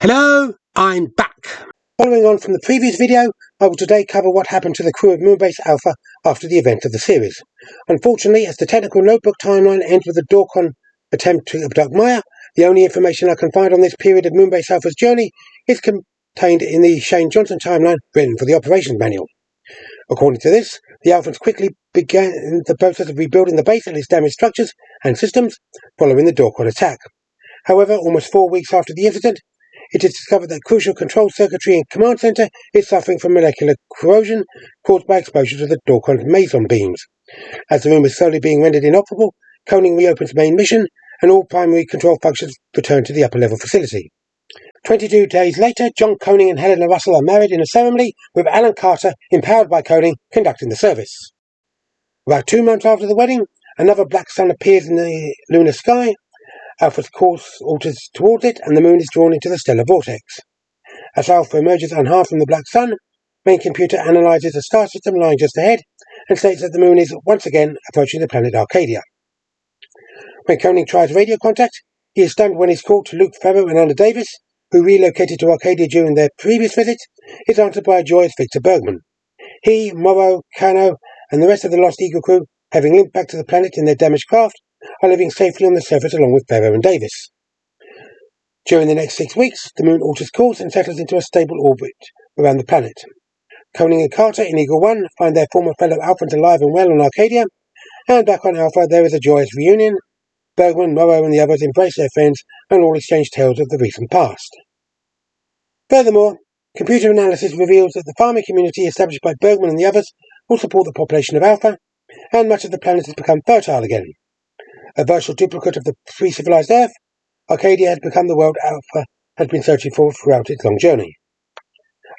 Hello, I'm back. Following on from the previous video, I will today cover what happened to the crew of Moonbase Alpha after the event of the series. Unfortunately, as the technical notebook timeline ends with the Dorcon attempt to abduct Maya, the only information I can find on this period of Moonbase Alpha's journey is contained in the Shane Johnson timeline written for the operations manual. According to this, the Alphans quickly began the process of rebuilding the base and its damaged structures and systems following the Dorcon attack. However, almost 4 weeks after the incident, it is discovered that crucial control circuitry and command center is suffering from molecular corrosion caused by exposure to the Dorcon's meson beams. As the room is slowly being rendered inoperable, Koning reopens main mission, and all primary control functions return to the upper level facility. 22 days later, John Koning and Helena Russell are married in a ceremony, with Alan Carter, empowered by Koning, conducting the service. About 2 months after the wedding, another black sun appears in the lunar sky. Alpha's course alters towards it, and the moon is drawn into the stellar vortex. As Alpha emerges unharmed from the black sun, main computer analyzes the star system lying just ahead, and states that the moon is once again approaching the planet Arcadia. When Koning tries radio contact, he is stunned when his call to Luke Ferro and Anna Davis, who relocated to Arcadia during their previous visit, is answered by a joyous Victor Bergman. He, Morrow, Cano, and the rest of the Lost Eagle crew, having limped back to the planet in their damaged craft, are living safely on the surface along with Ferro and Davis. During the next 6 weeks, the moon alters course and settles into a stable orbit around the planet. Koning and Carter in Eagle 1 find their former fellow Alphans alive and well on Arcadia, and back on Alpha there is a joyous reunion. Bergman, Morrow and the others embrace their friends and all exchange tales of the recent past. Furthermore, computer analysis reveals that the farming community established by Bergman and the others will support the population of Alpha, and much of the planet has become fertile again. A virtual duplicate of the pre-civilized Earth, Arcadia has become the world Alpha has been searching for throughout its long journey.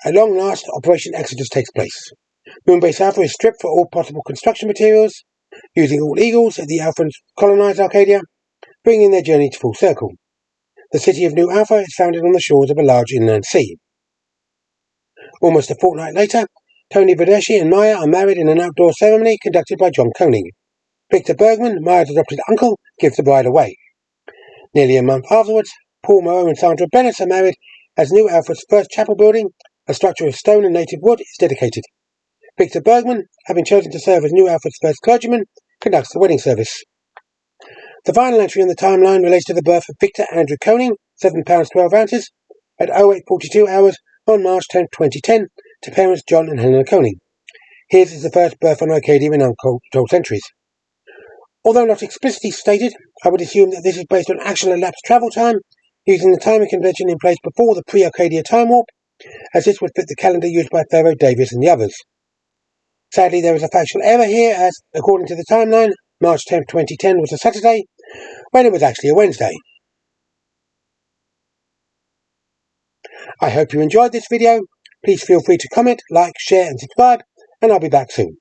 At long last, Operation Exodus takes place. Moonbase Alpha is stripped for all possible construction materials. Using all Eagles, the Alphans colonize Arcadia, bringing their journey to full circle. The city of New Alpha is founded on the shores of a large inland sea. Almost a fortnight later, Tony Badeschi and Maya are married in an outdoor ceremony conducted by John Koning. Victor Bergman, Maya's adopted uncle, gives the bride away. Nearly a month afterwards, Paul Morrow and Sandra Bennett are married as New Alpha's first chapel building, a structure of stone and native wood, is dedicated. Victor Bergman, having chosen to serve as New Alpha's first clergyman, conducts the wedding service. The final entry on the timeline relates to the birth of Victor Andrew Koning, 7 pounds 12 ounces, at 08:42 hours on March 10, 2010, to parents John and Helena Koning. His is the first birth on Arcadia in untold centuries. Although not explicitly stated, I would assume that this is based on actual elapsed travel time, using the timing convention in place before the pre-Arcadia time warp, as this would fit the calendar used by Ferro, Davis and the others. Sadly, there is a factual error here, as, according to the timeline, March 10, 2010 was a Saturday, when it was actually a Wednesday. I hope you enjoyed this video. Please feel free to comment, like, share and subscribe, and I'll be back soon.